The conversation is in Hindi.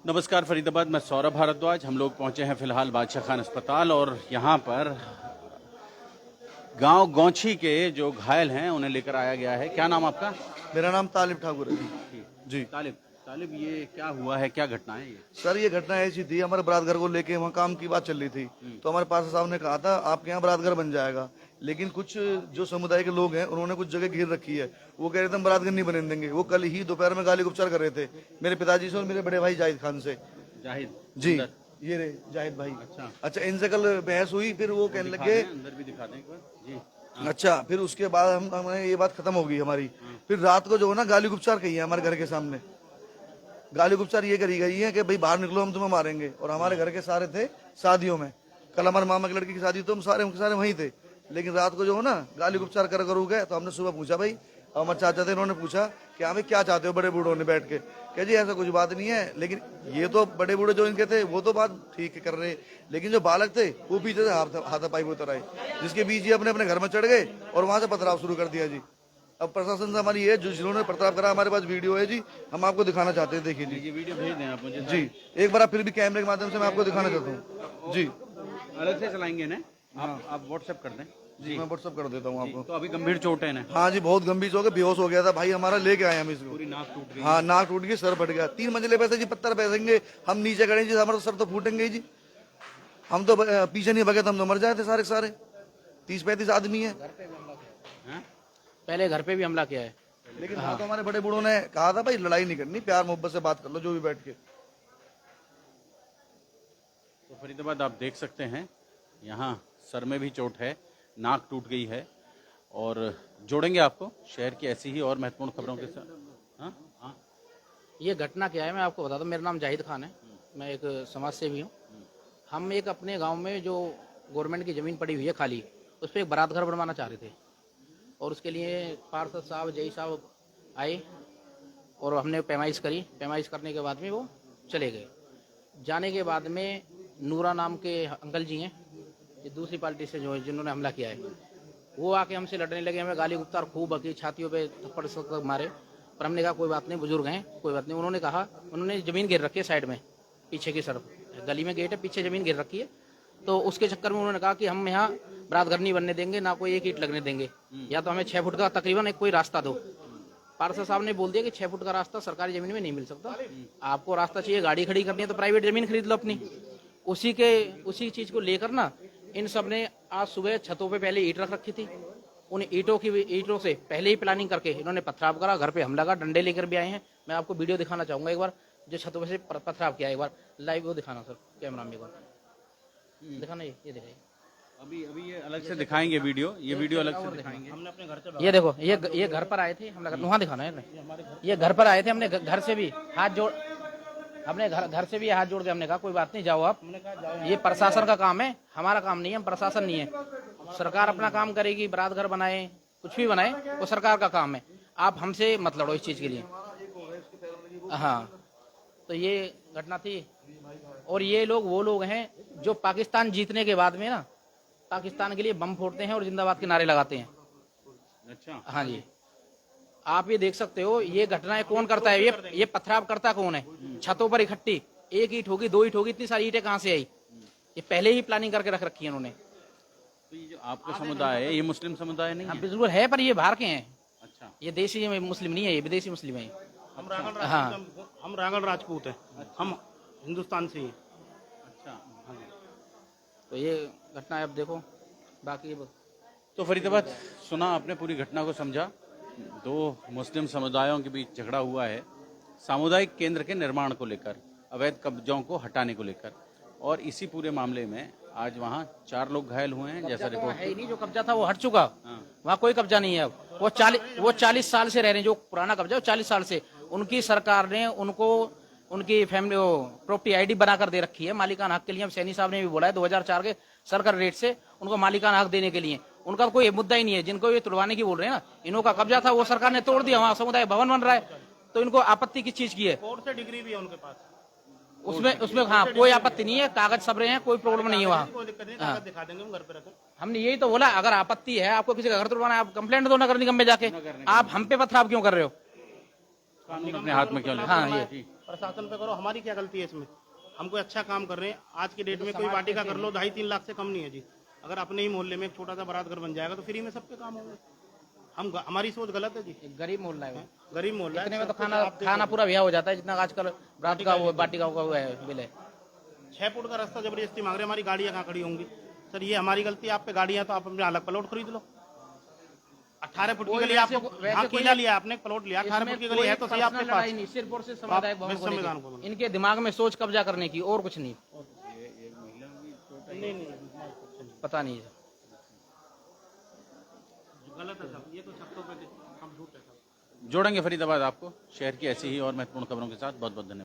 नमस्कार फरीदाबाद, मैं सौरभ भारद्वाज। हम लोग पहुंचे हैं फिलहाल बादशाह खान अस्पताल और यहाँ पर गांव गौछी के जो घायल हैं उन्हें लेकर आया गया है। क्या नाम आपका? मेरा नाम तालिब ठाकुर है जी। जी तालिब। तालिब, ये क्या हुआ है, क्या घटना है ये? सर, ये घटना ऐसी थी, हमारे बारात घर को लेके वहाँ काम की बात चल रही थी। तो हमारे पास साहब ने कहा था आपके यहाँ बारात घर बन जाएगा, लेकिन कुछ जो समुदाय के लोग हैं उन्होंने कुछ जगह घेर रखी है। वो कह रहे थे हम बारात घर नहीं बने देंगे। वो कल ही दोपहर में गाली गुप्चार कर रहे थे मेरे पिताजी से और मेरे बड़े भाई जाहिद खान से। जाहिद जी, ये रे जाहिद भाई। अच्छा, इनसे कल बहस हुई, फिर वो कहने दिखा लगे। दें, अंदर भी दिखा दें एक बार जी। अच्छा, फिर उसके बाद हमें ये बात खत्म हो गई हमारी। फिर रात को जो है ना गाली गुप्चार कही है हमारे घर के सामने। गाली गुप्चार ये करी गई है कि भाई बाहर निकलो हम तुम्हें मारेंगे। और हमारे घर के सारे थे शादियों में। कल हमारे मामा की लड़की की शादी तो हम सारे वहीं थे। लेकिन रात को जो है ना गाली गुप्चार कर गए। तो हमने सुबह पूछा भाई, हमारे चाचा थे, इन्होंने पूछा कि हाँ भाई क्या चाहते हो बड़े बूढ़ों ने बैठ के। कह जी ऐसा कुछ बात नहीं है, लेकिन ये तो बड़े बूढ़े जो इनके थे वो तो बात ठीक कर रहे, लेकिन जो बालक थे वो पीछे से हाथापाई में उतर आए, जिसके बीच ये अपने अपने घर में चढ़ गए और वहां से पथराव शुरू कर दिया जी। अब प्रशासन से हमारी ये जो जिन्होंने पथराव करा, हमारे पास वीडियो है जी, हम आपको दिखाना चाहते हैं। देखिए जी, ये वीडियो भेज दें आप मुझे जी एक बार आप फिर भी कैमरे के माध्यम से मैं आपको दिखाना चाहता हूँ जी। अलग से चलाएंगे ना आप व्हाट्सएप कर दें जी, मैं व्हाट्सअप कर देता हूँ आपको। तो अभी गंभीर चोट है ना? हाँ जी, बहुत गंभीर हो गया, बेहोश हो गया था भाई हमारा, लेके आए हम इसको। पूरी नाक टूट गई। हाँ, नाक टूट गई, सर फट गया। 3 मंजिले पे से जी पत्थर बैठेंगे, हम नीचे खड़े जी, हमारा सर तो फूटेंगे जी। हम तो पीछे नहीं भगे, हम तो मर जाए थे सारे 30-35 आदमी है। पहले घर पे भी हमला किया है, लेकिन हाँ, तो हमारे बड़े बूढ़ों ने कहा था भाई लड़ाई नहीं करनी, प्यार मोहब्बत से बात कर लो जो भी बैठ के। तो फरीदाबाद आप देख सकते हैं, यहाँ सर में भी चोट है, नाक टूट गई है। और जोड़ेंगे आपको शहर की ऐसी ही और महत्वपूर्ण खबरों के साथ। हाँ हाँ, ये घटना क्या है मैं आपको बता दूं। मेरा नाम जाहिद खान है, मैं एक समाज सेवी हूँ। हम एक अपने गांव में जो गवर्नमेंट की ज़मीन पड़ी हुई है खाली, उस पर एक बारात घर बनवाना चाह रहे थे। और उसके लिए पार्षद साहब, जय साहब आए और हमने पैमाइश करी। पैमाइश करने के बाद में वो चले गए। जाने के बाद में नूरा नाम के अंकल जी हैं, ये दूसरी पार्टी से जो है जिन्होंने हमला किया है, वो आके हमसे लड़ने लगे। हमें गाली गुप्तार खूब बकी, छातियों पे थप्पड़ मारे। पर हमने कहा कोई बात नहीं, बुजुर्ग हैं, कोई बात नहीं। उन्होंने कहा, उन्होंने ज़मीन गिर रखी है साइड में, पीछे की तरफ गली में गेट है, पीछे ज़मीन गिर रखी है। तो उसके चक्कर में उन्होंने कहा कि हम यहाँ बारात घर नहीं बनने देंगे, ना कोई एक ईंट लगने देंगे, या तो हमें 6 फुट का तकरीबन एक कोई रास्ता दो। पार्षद साहब ने बोल दिया कि 6 फुट का रास्ता सरकारी ज़मीन में नहीं मिल सकता, आपको रास्ता चाहिए, गाड़ी खड़ी करनी है तो प्राइवेट ज़मीन खरीद लो अपनी। उसी चीज़ को लेकर ना इन सब ने आज सुबह छतों पे पहले ईंट रख रखी थी। उन ईंटों से पहले ही प्लानिंग करके इन्होंने पथराव करा, घर पे हमला करा, डंडे लेकर भी आए हैं। मैं आपको वीडियो दिखाना चाहूंगा एक बार, जो छतों पे से पथराव किया, एक बार लाइव वो दिखाना सर, कैमरा में एक बार दिखाना। ये दिखाइए, अभी ये अलग से दिखाएंगे वीडियो, ये वीडियो अलग से दिखाएंगे। हमने अपने घर से, ये देखो, ये घर पर आए थे हमला, वहाँ दिखाना है। ये घर पर आए थे, हमने घर से भी हाथ जोड़, हमने घर से भी हाथ जोड़ के हमने कहा कोई बात नहीं, जाओ आप, ये प्रशासन का काम है, हमारा काम नहीं है, हम प्रशासन नहीं है। सरकार अपना काम करेगी, बारात घर बनाए, कुछ भी बनाए, वो सरकार का काम है। आप हमसे मत लड़ो इस चीज़ के लिए। हाँ, तो ये घटना थी। और ये लोग वो लोग हैं जो पाकिस्तान जीतने के बाद में ना पाकिस्तान के लिए बम फोड़ते हैं और जिंदाबाद के नारे लगाते हैं। अच्छा, हाँ जी, आप ये देख सकते हो, ये घटनाएं कौन करता है, ये पथराव करता कौन है? छतों पर इकट्ठी 1 ईंट होगी, 2 ईंट होगी, इतनी सारी ईंटें कहाँ से आई? ये पहले ही प्लानिंग करके रख रखी है उन्होंने। तो ये जो आपका समुदाय है, ये मुस्लिम समुदाय नहीं हाँ है? बिल्कुल है, पर ये बाहर के हैं। अच्छा, ये देसी मुस्लिम नहीं है, ये विदेशी मुस्लिम है। हम रांगड़ राजपूत हैं, हम हिंदुस्तान से ही। अच्छा। तो ये घटना है, अब देखो बाकी। तो फरीदाबाद सुना आपने, पूरी घटना को समझा। 2 मुस्लिम समुदायों के बीच झगड़ा हुआ है सामुदायिक केंद्र के निर्माण को लेकर, अवैध कब्जों को हटाने को लेकर। और इसी पूरे मामले में आज वहाँ 4 लोग घायल हुए हैं, जैसा रिपोर्ट है ही नहीं। जो कब्जा था वो हट चुका, वहाँ कोई कब्जा नहीं है अब। वो 40 साल से रह रहे हैं, जो पुराना कब्जा है 40 साल से। उनकी सरकार ने उनको उनकी फैमिली प्रॉपर्टी आईडी बनाकर दे रखी है मालिकाना हक के लिए। सैनी साहब ने भी बोला है 2004 के सरकार रेट से उनको मालिकाना हक देने के लिए। उनका कोई मुद्दा ही नहीं है। जिनको ये तुड़वाने की बोल रहे हैं ना, इन्हों का कब्जा था वो सरकार ने तोड़ दिया, वहाँ समुदाय भवन बन रहा है। तो इनको आपत्ति किस चीज की है? कोर्ट से डिग्री भी है उनके पास, उसमें हाँ कोई आपत्ति नहीं है, कागज सब रहे हैं, कोई प्रॉब्लम नहीं है वहाँ। कोई दिक्कत नहीं, कागज दिखा देंगे हम घर पे रखें। हमने यही तो बोला, अगर आपत्ति है, आपको किसी का घर तोड़वाना है, आप कंप्लेंट दो नगर निगम में जाके। आप हम पे पथराव क्यों कर रहे हो? कानून अपने हाथ में क्यों लेते? हाँ, ये प्रशासन पे करो, हमारी क्या गलती है इसमें? हम कोई अच्छा काम कर रहे हैं, आज की डेट में कोई वाटिका कर लो 2.5-3 लाख से कम नहीं है जी। अगर अपने ही मोहल्ले में एक छोटा सा बारात घर बन जाएगा तो फ्री में सबके काम होंगे। हमारी सोच गलत है जी। एक गरीब मोहल्ला है वो। गरीब मोहल्ला इतने है, में तो सब कुछ खाना आप खाना पूरा ब्याह हो जाता है जितना आजकल रात का वो बाटिका का वो है बिल है। 6 फुट का रास्ता जबरदस्ती मांग रहे हैं, हमारी गाड़ियां कहाँ खड़ी होंगी? सर ये हमारी गलती है, आप पे गाड़ियां तो आप अपने अलग प्लॉट खरीद लो। 18 फुट की गली आपको हाँ किला लिया आपने, प्लॉट लिया 18 फुट की गली है तो सही आपके पास। लड़ाई नहीं, सिर्फ और सिर्फ सामुदायिक भवन को संविधान लेकर। को इनके दिमाग में सोच कब्जा करने की और कुछ नहीं। नहीं पता नहीं है। गलत है सब, ये तो छत्तों पे हम झूठ है सब। जोड़ेंगे फरीदाबाद आपको शहर की ऐसी ही और महत्वपूर्ण खबरों के साथ। बहुत बहुत धन्यवाद।